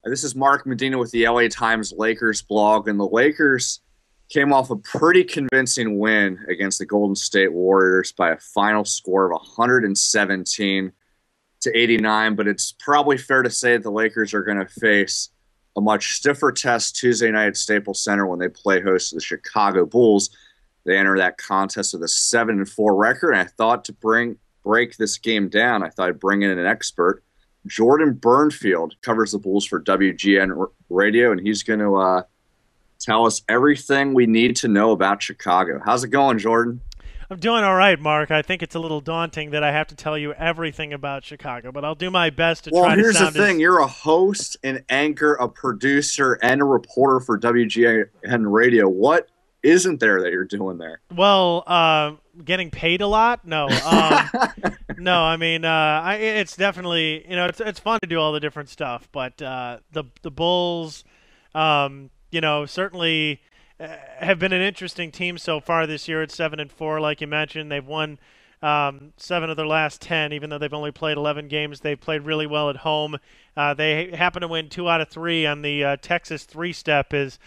This is Mark Medina with the LA Times Lakers blog, and the Lakers came off a pretty convincing win against the Golden State Warriors by a final score of 117-89, but it's probably fair to say that the Lakers are going to face a much stiffer test Tuesday night at Staples Center when they play host to the Chicago Bulls. They enter that contest with a 7-4 record, and I thought to break this game down, I thought I'd bring in an expert. Jordan Bernfield covers the Bulls for WGN Radio, and he's going to tell us everything we need to know about Chicago. How's it going, Jordan? I'm doing all right, Mark. I think it's a little daunting that I have to tell you everything about Chicago, but I'll do my best to try to sound. Well, here's the thing. You're a host, an anchor, a producer, and a reporter for WGN Radio. What isn't there that you're doing there? Well, getting paid a lot? No. No, I mean, it's definitely, it's fun to do all the different stuff, but the Bulls, certainly have been an interesting team so far this year at 7-4. Like you mentioned, they've won 7 of their last 10, even though they've only played 11 games. They've played really well at home. They happen to win 2 out of 3 on the Texas three-step, as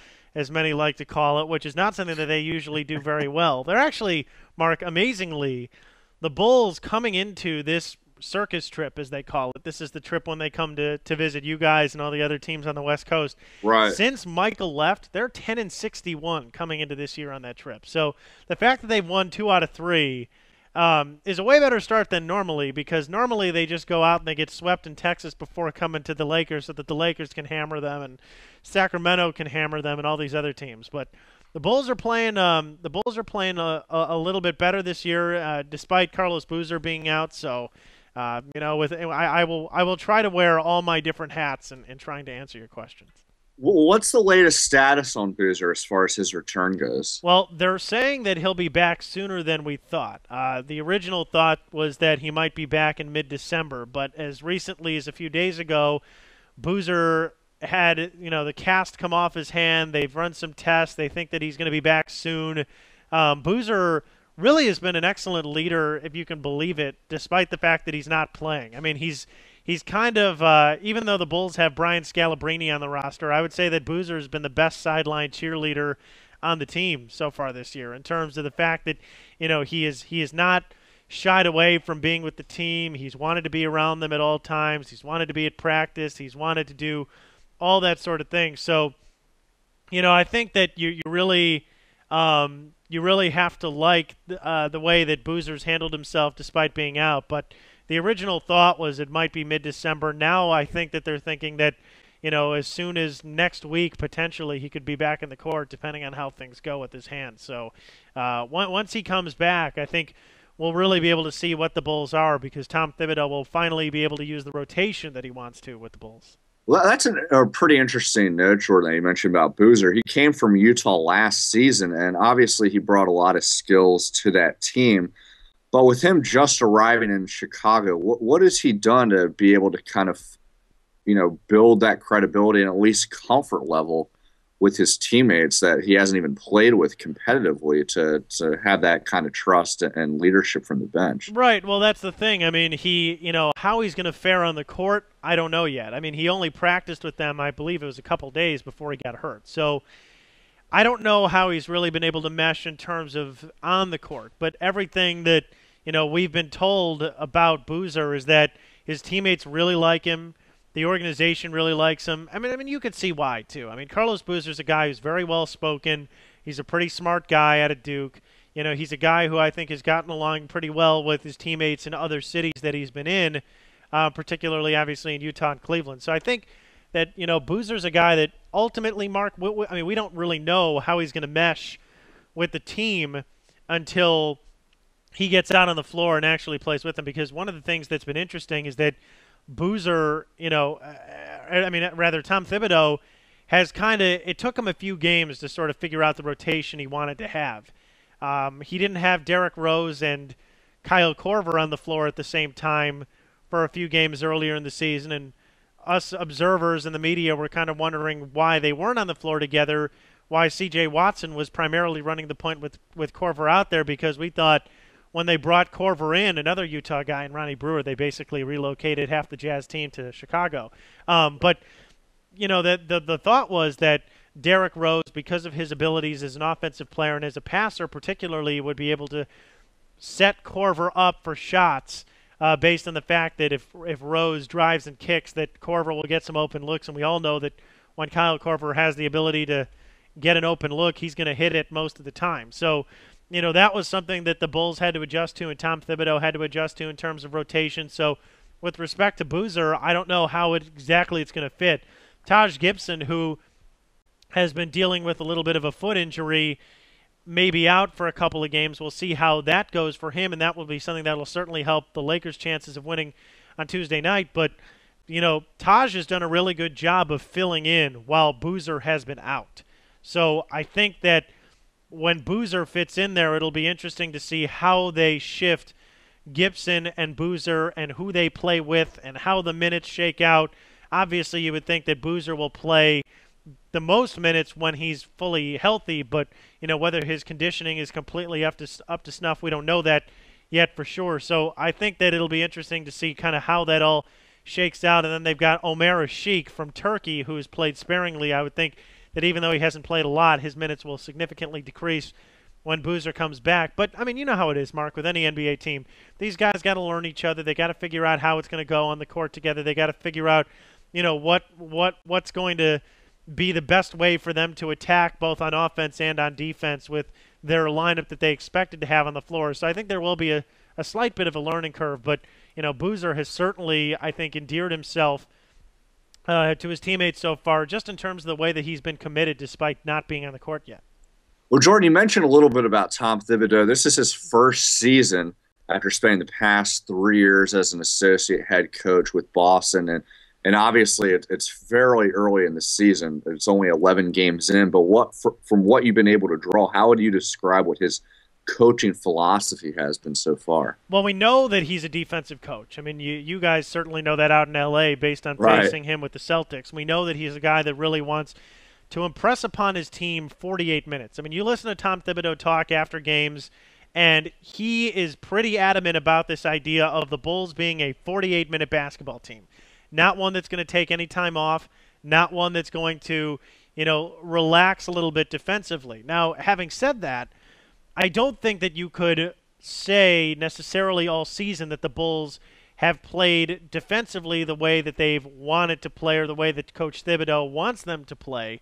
many like to call it, which is not something that they usually do very well. They're actually, Mark, amazingly, the Bulls coming into this circus trip, as they call it. This is the trip when they come to visit you guys and all the other teams on the West Coast. Right. Since Michael left, they're 10-61 coming into this year on that trip. So the fact that they've won 2 out of 3 is a way better start than normally, because normally they just go out and they get swept in Texas before coming to the Lakers so that the Lakers can hammer them and Sacramento can hammer them and all these other teams. But the Bulls are playing. A little bit better this year, despite Carlos Boozer being out. So, I will try to wear all my different hats in trying to answer your questions. Well, what's the latest status on Boozer as far as his return goes? Well, they're saying that he'll be back sooner than we thought. The original thought was that he might be back in mid-December, but as recently as a few days ago, Boozer had the cast come off his hand. They've run some tests. They think that he's going to be back soon. Boozer really has been an excellent leader, if you can believe it, despite the fact that he's not playing. I mean, he's kind of even though the Bulls have Bryant Scalabrine on the roster, I would say that Boozer has been the best sideline cheerleader on the team so far this year, in terms of the fact that he is not shied away from being with the team. He's wanted to be around them at all times. He's wanted to be at practice. He's wanted to do all that sort of thing. So, I think that you really have to like the way that Boozer's handled himself despite being out. But the original thought was it might be mid-December. Now I think that they're thinking that, as soon as next week, potentially, he could be back in the court, depending on how things go with his hand. So once he comes back, I think we'll really be able to see what the Bulls are, because Tom Thibodeau will finally be able to use the rotation that he wants to with the Bulls. Well, that's a pretty interesting note, Jordan, that you mentioned about Boozer. He came from Utah last season, and obviously he brought a lot of skills to that team. But with him just arriving in Chicago, what has he done to be able to kind of, build that credibility and at least comfort level with his teammates that he hasn't even played with competitively to have that kind of trust and leadership from the bench? Right. Well, that's the thing. I mean, how he's going to fare on the court, I don't know yet. I mean, he only practiced with them, I believe it was a couple days before he got hurt. So I don't know how he's really been able to mesh in terms of on the court. But everything that, we've been told about Boozer is that his teammates really like him. The organization really likes him. I mean, you could see why, too. I mean, Carlos Boozer's a guy who's very well-spoken. He's a pretty smart guy out of Duke. He's a guy who I think has gotten along pretty well with his teammates in other cities that he's been in, particularly, obviously, in Utah and Cleveland. So I think that, Boozer's a guy that ultimately, Mark, we don't really know how he's going to mesh with the team until he gets out on the floor and actually plays with them, because one of the things that's been interesting is that Boozer, Tom Thibodeau has it took him a few games to sort of figure out the rotation he wanted to have. He didn't have Derrick Rose and Kyle Korver on the floor at the same time for a few games earlier in the season, and us observers in the media were kind of wondering why they weren't on the floor together, why C.J. Watson was primarily running the point with Korver out there, because we thought when they brought Korver in, another Utah guy, and Ronnie Brewer, they basically relocated half the Jazz team to Chicago. But the thought was that Derrick Rose, because of his abilities as an offensive player and as a passer particularly, would be able to set Korver up for shots based on the fact that if Rose drives and kicks, that Korver will get some open looks, and we all know that when Kyle Korver has the ability to get an open look, he's going to hit it most of the time. So, that was something that the Bulls had to adjust to and Tom Thibodeau had to adjust to in terms of rotation. So with respect to Boozer, I don't know how exactly it's going to fit. Taj Gibson, who has been dealing with a little bit of a foot injury, may be out for a couple of games. We'll see how that goes for him, and that will be something that will certainly help the Lakers' chances of winning on Tuesday night. But, Taj has done a really good job of filling in while Boozer has been out. So I think that when Boozer fits in there, it'll be interesting to see how they shift Gibson and Boozer and who they play with and how the minutes shake out. Obviously, you would think that Boozer will play the most minutes when he's fully healthy, but whether his conditioning is completely up to snuff, we don't know that yet for sure. So I think that it'll be interesting to see kind of how that all shakes out. And then they've got Omer Asik from Turkey, who has played sparingly. I would think that even though he hasn't played a lot, his minutes will significantly decrease when Boozer comes back. But, you know how it is, Mark, with any NBA team. These guys got to learn each other. They got to figure out how it's going to go on the court together. They got to figure out, what's going to be the best way for them to attack both on offense and on defense with their lineup that they expected to have on the floor. So I think there will be a slight bit of a learning curve. But, Boozer has certainly, I think, endeared himself to his teammates so far, just in terms of the way that he's been committed despite not being on the court yet. Well, Jordan, you mentioned a little bit about Tom Thibodeau. This is his first season after spending the past 3 years as an associate head coach with Boston. And obviously it's fairly early in the season. It's only 11 games in. But from what you've been able to draw, how would you describe what his coaching philosophy has been so far? Well, we know that he's a defensive coach. I mean, you guys certainly know that out in L.A. based on facing him with the Celtics. We know that he's a guy that really wants to impress upon his team 48 minutes. I mean, you listen to Tom Thibodeau talk after games, and he is pretty adamant about this idea of the Bulls being a 48-minute basketball team. Not one that's going to take any time off, not one that's going to, relax a little bit defensively. Now, having said that, I don't think that you could say necessarily all season that the Bulls have played defensively the way that they've wanted to play or the way that Coach Thibodeau wants them to play.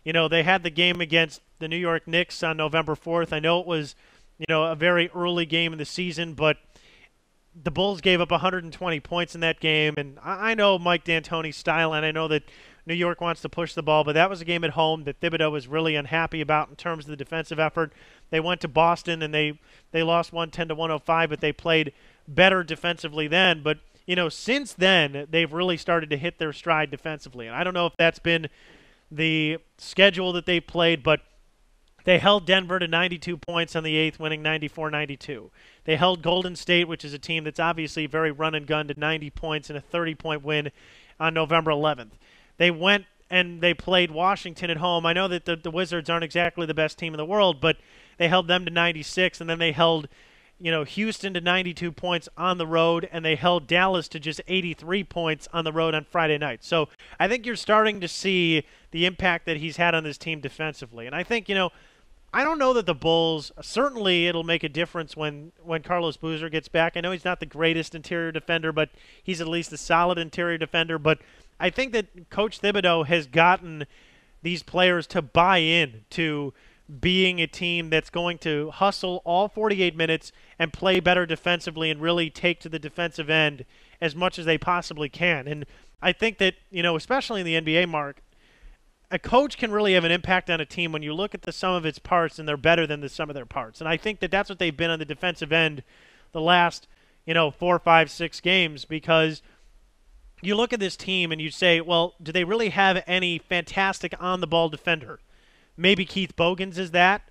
They had the game against the New York Knicks on November 4th. I know it was, a very early game in the season, but the Bulls gave up 120 points in that game. And I know Mike D'Antoni's style, and I know that New York wants to push the ball, but that was a game at home that Thibodeau was really unhappy about in terms of the defensive effort. They went to Boston, and they lost 110-105, but they played better defensively then. But, since then, they've really started to hit their stride defensively. And I don't know if that's been the schedule that they played, but they held Denver to 92 points on the 8th, winning 94-92. They held Golden State, which is a team that's obviously very run-and-gun, to 90 points in a 30-point win on November 11th. They went and they played Washington at home. I know that the Wizards aren't exactly the best team in the world, but they held them to 96, and then they held Houston to 92 points on the road, and they held Dallas to just 83 points on the road on Friday night. So I think you're starting to see the impact that he's had on this team defensively. And I think, I don't know that the Bulls, certainly it'll make a difference when Carlos Boozer gets back. I know he's not the greatest interior defender, but he's at least a solid interior defender. But I think that Coach Thibodeau has gotten these players to buy in to being a team that's going to hustle all 48 minutes and play better defensively and really take to the defensive end as much as they possibly can. And I think that, especially in the NBA, Mark, a coach can really have an impact on a team when you look at the sum of its parts and they're better than the sum of their parts. And I think that that's what they've been on the defensive end the last, 4, 5, 6 games, because you look at this team and you say, well, do they really have any fantastic on-the-ball defender? Maybe Keith Bogans is that.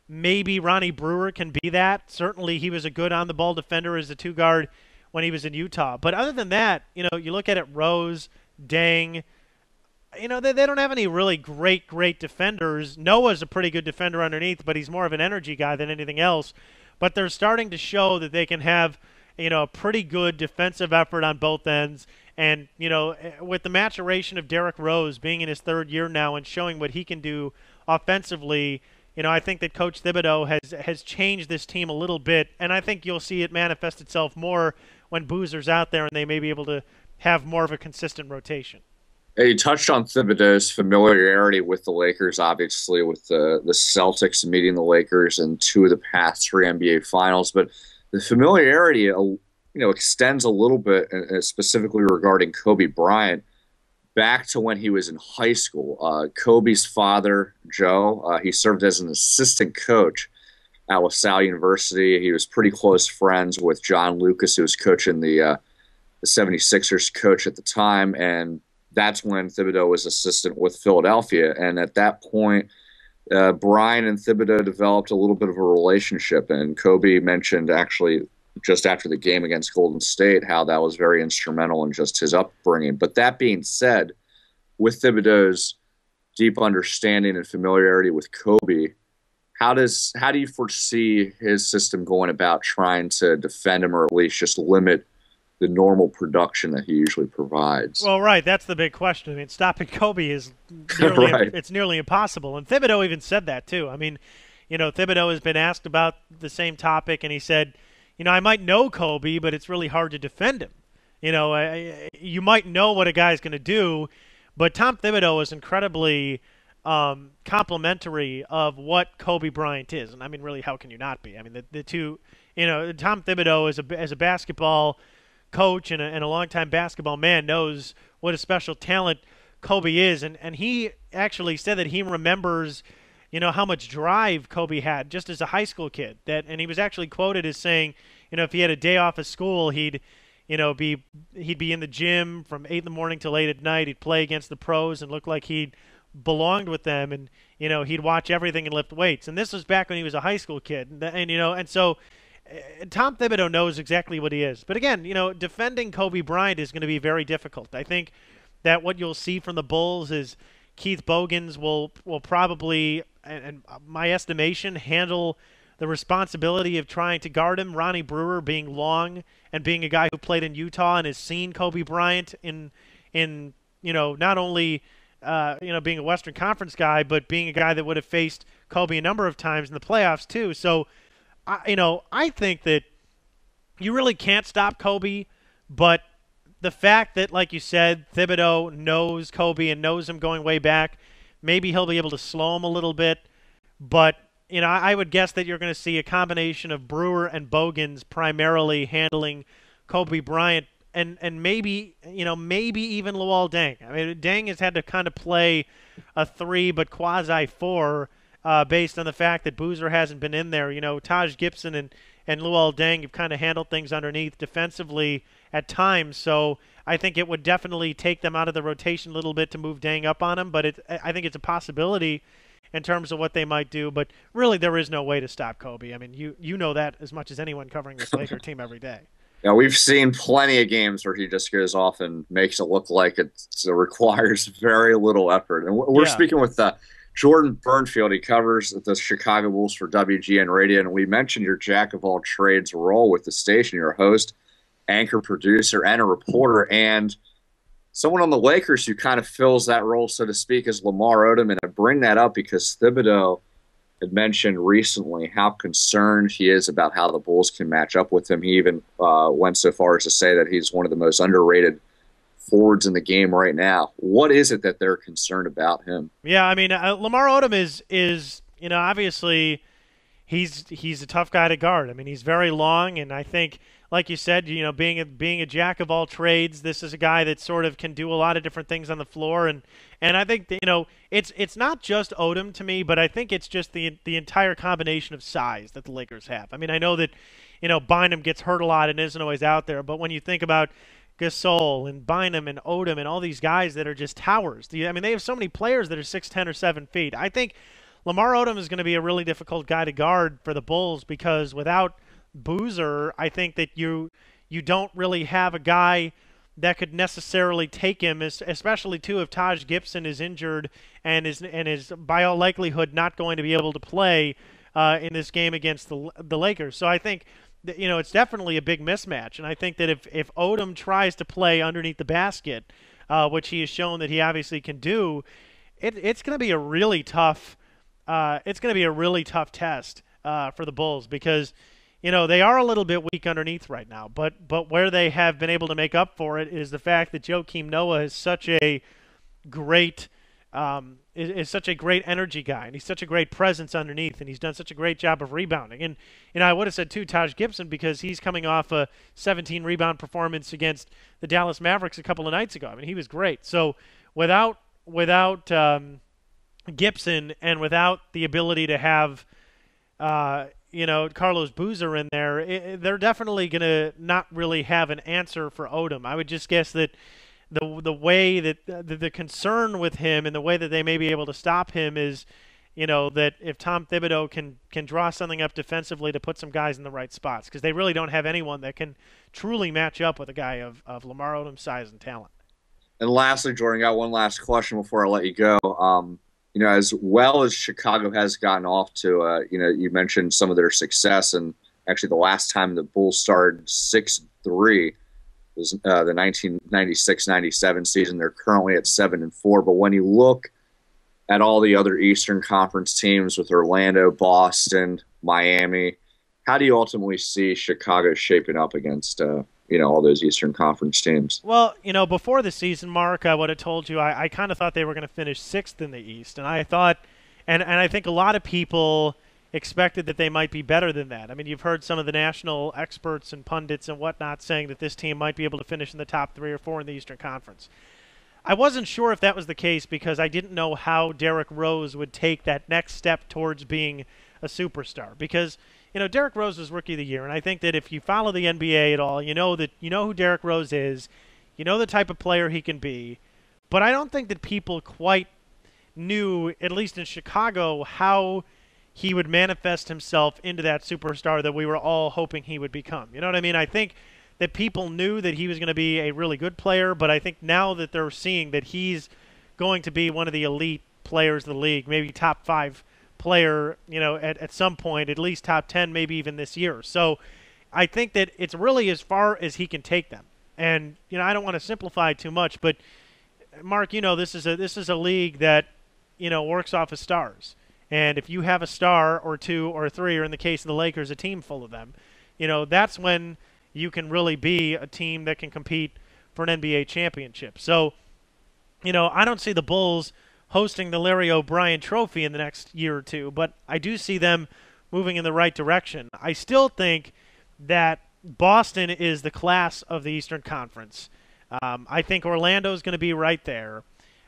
Maybe Ronnie Brewer can be that. Certainly he was a good on-the-ball defender as a two-guard when he was in Utah. But other than that, you look at it, Rose, Dang, they don't have any really great defenders. Noah's a pretty good defender underneath, but he's more of an energy guy than anything else. But they're starting to show that they can have, a pretty good defensive effort on both ends. And, with the maturation of Derrick Rose being in his third year now and showing what he can do offensively, I think that Coach Thibodeau has changed this team a little bit. And I think you'll see it manifest itself more when Boozer's out there and they may be able to have more of a consistent rotation. You touched on Thibodeau's familiarity with the Lakers, obviously, with the Celtics meeting the Lakers in two of the past three NBA finals. But the familiarity, extends a little bit, specifically regarding Kobe Bryant, back to when he was in high school. Kobe's father, Joe, he served as an assistant coach at LaSalle University. He was pretty close friends with John Lucas, who was coaching the 76ers coach at the time, and that's when Thibodeau was assistant with Philadelphia. And at that point, Bryant and Thibodeau developed a little bit of a relationship. And Kobe mentioned, actually, just after the game against Golden State, how that was very instrumental in just his upbringing. But that being said, with Thibodeau's deep understanding and familiarity with Kobe, how do you foresee his system going about trying to defend him, or at least just limit the normal production that he usually provides? Well, right, that's the big question. I mean, stopping Kobe is nearly, right. It's nearly impossible. And Thibodeau even said that too. I mean, Thibodeau has been asked about the same topic, and he said, I might know Kobe, but it's really hard to defend him. You might know what a guy's going to do, but Tom Thibodeau is incredibly complimentary of what Kobe Bryant is. And I mean, really, how can you not be? I mean, the two, Tom Thibodeau as a basketball coach and a longtime basketball man knows what a special talent Kobe is, and he actually said that he remembers, how much drive Kobe had just as a high school kid. And he was actually quoted as saying, if he had a day off of school, he'd be in the gym from 8 in the morning till 8 at night. He'd play against the pros and look like he belonged with them, and he'd watch everything and lift weights. And this was back when he was a high school kid, and so Tom Thibodeau knows exactly what he is. But again, defending Kobe Bryant is going to be very difficult. I think that what you'll see from the Bulls is Keith Bogans will probably, and my estimation, handle the responsibility of trying to guard him. Ronnie Brewer, being long and being a guy who played in Utah and has seen Kobe Bryant in not only being a Western Conference guy, but being a guy that would have faced Kobe a number of times in the playoffs too. So I think that you really can't stop Kobe, but the fact that, like you said, Thibodeau knows Kobe and knows him going way back, maybe he'll be able to slow him a little bit. But, I would guess that you're going to see a combination of Brewer and Bogans primarily handling Kobe Bryant, and maybe even Luol Deng. I mean, Deng has had to kind of play a 3 but quasi 4 based on the fact that Boozer hasn't been in there. Taj Gibson and Luol Deng have kind of handled things underneath defensively at times. So I think it would definitely take them out of the rotation a little bit to move Deng up on him. But I think it's a possibility in terms of what they might do. But really, there is no way to stop Kobe. I mean, you know that as much as anyone covering this Laker team every day. Yeah, we've seen plenty of games where he just goes off and makes it look like it requires very little effort. And we're speaking with Jordan Bernfield. He covers the Chicago Bulls for WGN Radio, and we mentioned your jack-of-all-trades role with the station. You're a host, anchor, producer, and a reporter, and someone on the Lakers who kind of fills that role, so to speak, is Lamar Odom. And I bring that up because Thibodeau had mentioned recently how concerned he is about how the Bulls can match up with him. He even went so far as to say that he's one of the most underrated forwards in the game right now. What is it that they're concerned about him? Yeah, I mean, Lamar Odom is obviously he's a tough guy to guard. I mean, he's very long, and I think, like you said, being a jack of all trades, this is a guy that sort of can do a lot of different things on the floor, and I think that, it's not just Odom to me, but I think it's just the entire combination of size that the Lakers have. I mean, I know that Bynum gets hurt a lot and isn't always out there, but when you think about Gasol and Bynum and Odom and all these guys that are just towers. I mean, they have so many players that are 6'10" or 7 feet. I think Lamar Odom is going to be a really difficult guy to guard for the Bulls because without Boozer, I think that you don't really have a guy that could necessarily take him, especially too if Taj Gibson is injured and is by all likelihood not going to be able to play in this game against the Lakers. So I think that, it's definitely a big mismatch, and I think that if Odom tries to play underneath the basket, which he has shown that he obviously can do, it's going to be a really tough. It's going to be a really tough test for the Bulls because they are a little bit weak underneath right now, but where they have been able to make up for it is the fact that Joakim Noah is such a great is such a great energy guy, and he's such a great presence underneath, and he's done such a great job of rebounding. And I would have said too Taj Gibson because he's coming off a 17 rebound performance against the Dallas Mavericks a couple of nights ago. I mean, he was great. So without Gibson and without the ability to have Carlos Boozer in there, they're definitely going to not really have an answer for Odom. I would just guess that the way that the concern with him and the way that they may be able to stop him is, that if Tom Thibodeau can draw something up defensively to put some guys in the right spots, because they really don't have anyone that can truly match up with a guy of Lamar Odom's size and talent. And lastly, Jordan, got one last question before I let you go. As well as Chicago has gotten off to, you mentioned some of their success, and actually the last time the Bulls started 6-3 was the 1996-97 season. They're currently at 7-4. But when you look at all the other Eastern Conference teams with Orlando, Boston, Miami, how do you ultimately see Chicago shaping up against all those Eastern Conference teams? Well, before the season, Mark, I would have told you I kind of thought they were going to finish 6th in the East, and I thought, and I think a lot of people expected that they might be better than that. I mean, you've heard some of the national experts and pundits and whatnot saying that this team might be able to finish in the top 3 or 4 in the Eastern Conference. I wasn't sure if that was the case because I didn't know how Derrick Rose would take that next step towards being a superstar. Because Derrick Rose was Rookie of the Year, and I think that if you follow the NBA at all, you know who Derrick Rose is, you know the type of player he can be, but I don't think that people quite knew, at least in Chicago, how he would manifest himself into that superstar that we were all hoping he would become. You know what I mean? I think that people knew that he was going to be a really good player, but I think now that they're seeing that he's going to be one of the elite players of the league, maybe top 5 player, at some point, at least top 10, maybe even this year. So I think that it's really as far as he can take them. And, I don't want to simplify too much, but Mark, this is a league that, works off of stars. And if you have a star or 2 or 3, or in the case of the Lakers, a team full of them, that's when you can really be a team that can compete for an NBA championship. So, I don't see the Bulls hosting the Larry O'Brien Trophy in the next year or 2, but I do see them moving in the right direction. I still think that Boston is the class of the Eastern Conference. I think Orlando is going to be right there.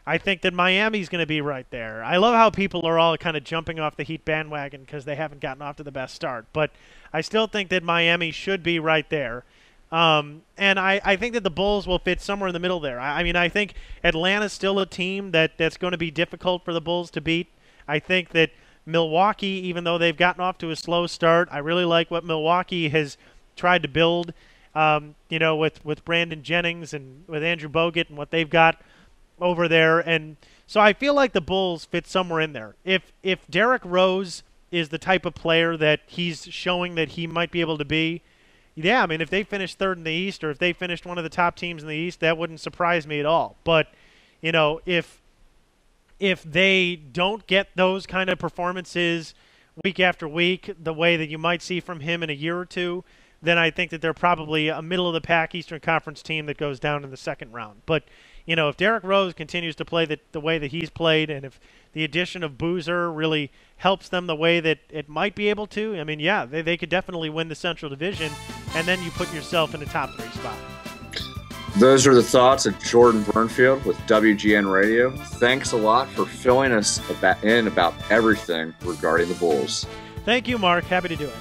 I think that Miami's going to be right there. I love how people are all kind of jumping off the Heat bandwagon because they haven't gotten off to the best start. But I still think that Miami should be right there. And I think that the Bulls will fit somewhere in the middle there. I mean, I think Atlanta's still a team that's going to be difficult for the Bulls to beat. I think that Milwaukee, even though they've gotten off to a slow start, I really like what Milwaukee has tried to build, with Brandon Jennings and with Andrew Bogut and what they've got over there. And so I feel like the Bulls fit somewhere in there. If Derrick Rose is the type of player that he's showing that he might be able to be, yeah, I mean, if they finished 3rd in the East or if they finished one of the top teams in the East, that wouldn't surprise me at all. But, if they don't get those kind of performances week after week, the way that you might see from him in a year or 2, then I think that they're probably a middle-of-the-pack Eastern Conference team that goes down in the second round. But, if Derrick Rose continues to play the way that he's played, and if the addition of Boozer really helps them the way that it might be able to, I mean, yeah, they could definitely win the Central Division, and then you put yourself in a top 3 spot. Those are the thoughts of Jordan Bernfield with WGN Radio. Thanks a lot for filling us in about everything regarding the Bulls. Thank you, Mark. Happy to do it.